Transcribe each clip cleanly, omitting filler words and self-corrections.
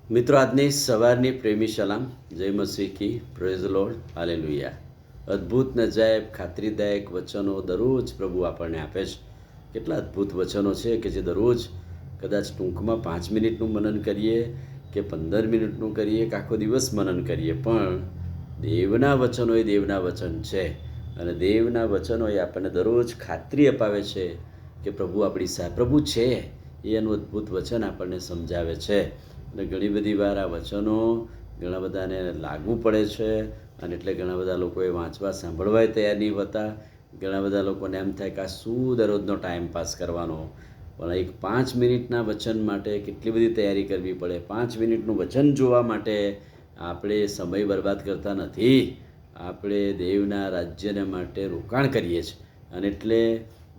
મિત્રો, આજની સવારની પ્રેમી સલામ. જય મસીહ કી, પ્રેઝ લોર્ડ, હાલેલુયા. અદ્ભુત, નજાયબ, ખાતરીદાયક વચનો દરરોજ પ્રભુ આપણને આપે છે. કેટલા અદ્ભુત વચનો છે કે જે દરરોજ કદાચ ટૂંકમાં 5 મિનિટનું મનન કરીએ કે 15 મિનિટનું કરીએ કે આખો દિવસ મનન કરીએ, પણ દેવના વચનો એ દેવના વચન છે. અને દેવના વચનો એ આપણને દરરોજ ખાતરી અપાવે છે કે પ્રભુ આપણી સાથે પ્રભુ છે. એનું અદ્ભુત વચન આપણને સમજાવે છે. અને ઘણી બધી વાર આ વચનો ઘણા બધાને લાગુ પડે છે, અને એટલે ઘણા બધા લોકોએ વાંચવા સાંભળવાય તૈયાર નહીં હોતા. ઘણા બધા લોકોને એમ થાય કે આ શું દરરોજનો ટાઈમ પાસ કરવાનો, પણ એક 5 મિનિટના વચન માટે કેટલી બધી તૈયારી કરવી પડે. 5 મિનિટનું વચન જોવા માટે આપણે સમય બરબાદ કરતા નથી, આપણે દેવના રાજ્યને માટે રોકાણ કરીએ છીએ. અને એટલે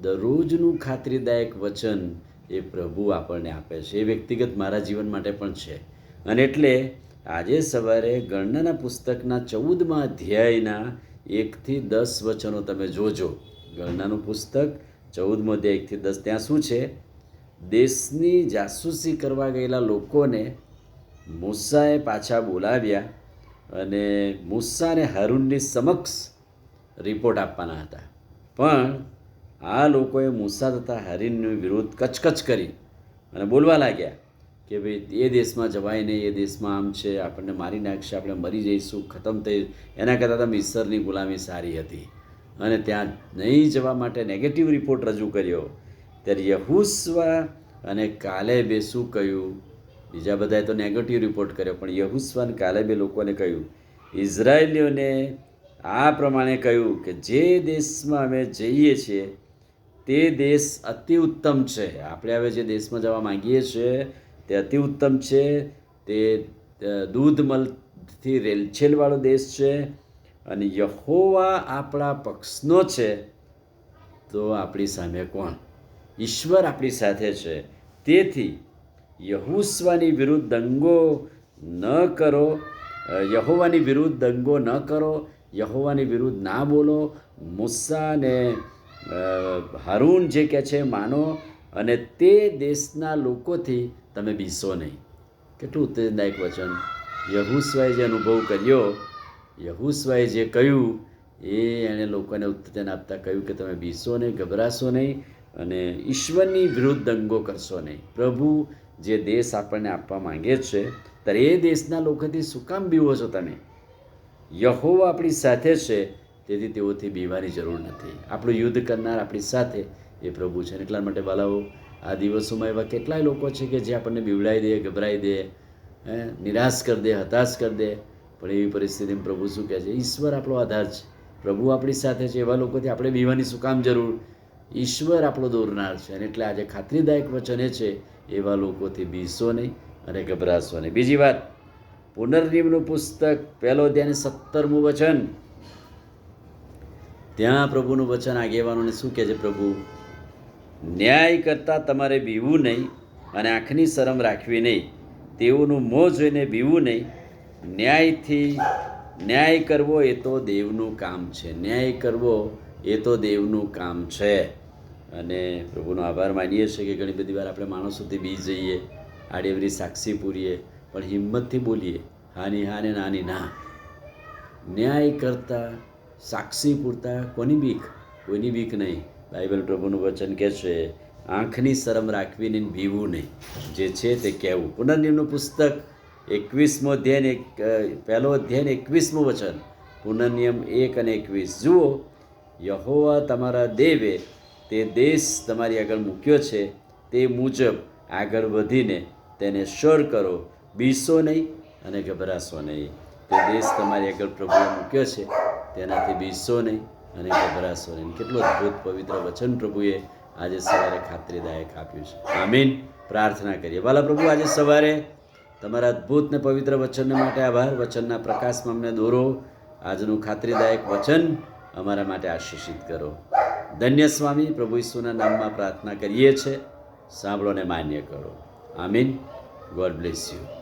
દરરોજનું ખાતરીદાયક વચન એ પ્રભુ આપણને આપે છે. એ વ્યક્તિગત મારા જીવન માટે પણ છે. અને એટલે આજે સવારે ગણનાના પુસ્તકના 14મા અધ્યાયના 1 થી 10 વચનો તમે જોજો. ગણનાનું પુસ્તક 14મો અધ્યાય 1 થી 10. ત્યાં શું છે? દેશની જાસૂસી કરવા ગયેલા લોકોને મૂસાએ પાછા બોલાવ્યા અને મૂસા અને હારૂનની સમક્ષ રિપોર્ટ આપવાના હતા. પણ આ લોકોએ મૂસા તથા હારૂનની વિરુદ્ધ કચકચ કરી અને બોલવા લાગ્યા કે ભાઈ એ દેશમાં જવાય નહીં, એ દેશમાં આમ છે, આપણને મારી નાખશે, આપણે મરી જઈશું, ખતમ થઈ, એના કરતાં તો મિસરની ગુલામી સારી હતી. અને ત્યાં નહીં જવા માટે નેગેટિવ રિપોર્ટ રજૂ કર્યો. ત્યારે યહોશુઆ અને કાલેબે શું કહ્યું? બીજા બધાએ તો નેગેટિવ રિપોર્ટ કર્યો, પણ યહોશુઆ અને કાલેબે લોકોને કહ્યું, ઇઝરાયેલીઓને આ પ્રમાણે કહ્યું કે જે દેશમાં અમે જઈએ છીએ તે દેશ અતિ ઉત્તમ છે. આપણે હવે જે દેશમાં જવા માંગીએ છીએ તે અતિ ઉત્તમ છે. તે દૂધમલથી રેલછેલવાળો દેશ છે. અને યહોવા આપણા પક્ષનો છે તો આપણી સામે કોણ? ઈશ્વર આપણી સાથે છે. તેથી યહોશુઆની વિરુદ્ધ દંગો ન કરો, યહોવાની વિરુદ્ધ દંગો ન કરો, યહોવાની વિરુદ્ધ ના બોલો. મૂસા અને હારૂન જે કહે છે માનો, અને તે દેશના લોકોથી તમે બીસો નહીં. કેટલું ઉત્તેજદાયક વચન! યહોશુઆએ જે અનુભવ કર્યો, યહોશુઆએ જે કહ્યું એ એણે લોકોને ઉત્તેજન આપતા કહ્યું કે તમે બીસો નહીં, ગભરાશો નહીં, અને ઈશ્વરની વિરુદ્ધ દંગો કરશો નહીં. પ્રભુ જે દેશ આપણને આપવા માંગે છે ત્યારે એ દેશના લોકોથી શું કામ બીવો છો તમે? યહોવા આપણી સાથે છે, તેથી તેઓથી બીવાની જરૂર નથી. આપણું યુદ્ધ કરનાર આપણી સાથે એ પ્રભુ છે. એટલા માટે વાલાઓ, આ દિવસોમાં એવા કેટલાય લોકો છે કે જે આપણને બીવડાવી દે, ગભરાઈ દે, નિરાશ કરી દે, હતાશ કરી દે. પણ એવી પરિસ્થિતિમાં પ્રભુ શું કહે છે? ઈશ્વર આપણો આધાર છે, પ્રભુ આપણી સાથે છે. એવા લોકોથી આપણે બીવાની શું કામ જરૂર? ઈશ્વર આપણો દોરનાર છે. અને એટલે આજે ખાતરીદાયક વચન એ છે, એવા લોકોથી બીસો નહીં અને ગભરાશો નહીં. બીજી વાત, પુનર્નિયમનું પુસ્તક 1 અધ્યાય 17મું વચન. ત્યાં પ્રભુનું વચન આગેવાનોને શું કહે છે? પ્રભુ, ન્યાય કરતાં તમારે બીવું નહીં અને આંખની શરમ રાખવી નહીં, તેઓનું મોં જોઈને બીવું નહીં. ન્યાય કરવો એ તો દેવનું કામ છે. ન્યાય કરવો એ તો દેવનું કામ છે. અને પ્રભુનો આભાર માનીએ છીએ કે ઘણી બધી વાર આપણે માણસોથી બી જઈએ, આડેવરી સાક્ષી પૂરીએ, પણ હિંમતથી બોલીએ, હાની હાને નાની ના. ન્યાય કરતા, સાક્ષી પૂરતા કોની બીક? કોઈની બીક નહીં. બાઇબલ પ્રભુનું વચન કહે છે, આંખની શરમ રાખવી નહીં, બીવું નહીં, જે છે તે કહેવું. પુનર્નિયમનું પુસ્તક 1 અધ્યાય 21મું વચન. પુનર્નિયમ 1 અને 21. જુઓ, યહોવા તમારા દેવે તે દેશ તમારી આગળ મૂક્યો છે, તે મુજબ આગળ વધીને તેને સર કરો, બીસો નહીં અને ગભરાશો નહીં. તે દેશ તમારી આગળ પ્રભુએ મૂક્યો છે, તેનાથી બીસો નહીં અને ગભરાશો નહીં. કેટલું અદ્ભુત પવિત્ર વચન પ્રભુએ આજે સવારે ખાતરીદાયક આપ્યું છે. આમીન. પ્રાર્થના કરીએ. વાલા પ્રભુ, આજે સવારે તમારા અદ્ભુત ને પવિત્ર વચન માટે આભાર. વચનના પ્રકાશમાં અમને દોરો. આજનું ખાતરીદાયક વચન અમારા માટે આશીષિત કરો. ધન્ય સ્વામી, પ્રભુ ઈસુના નામમાં પ્રાર્થના કરીએ છીએ. સાંભળો ને માન્ય કરો. આમીન. God bless you.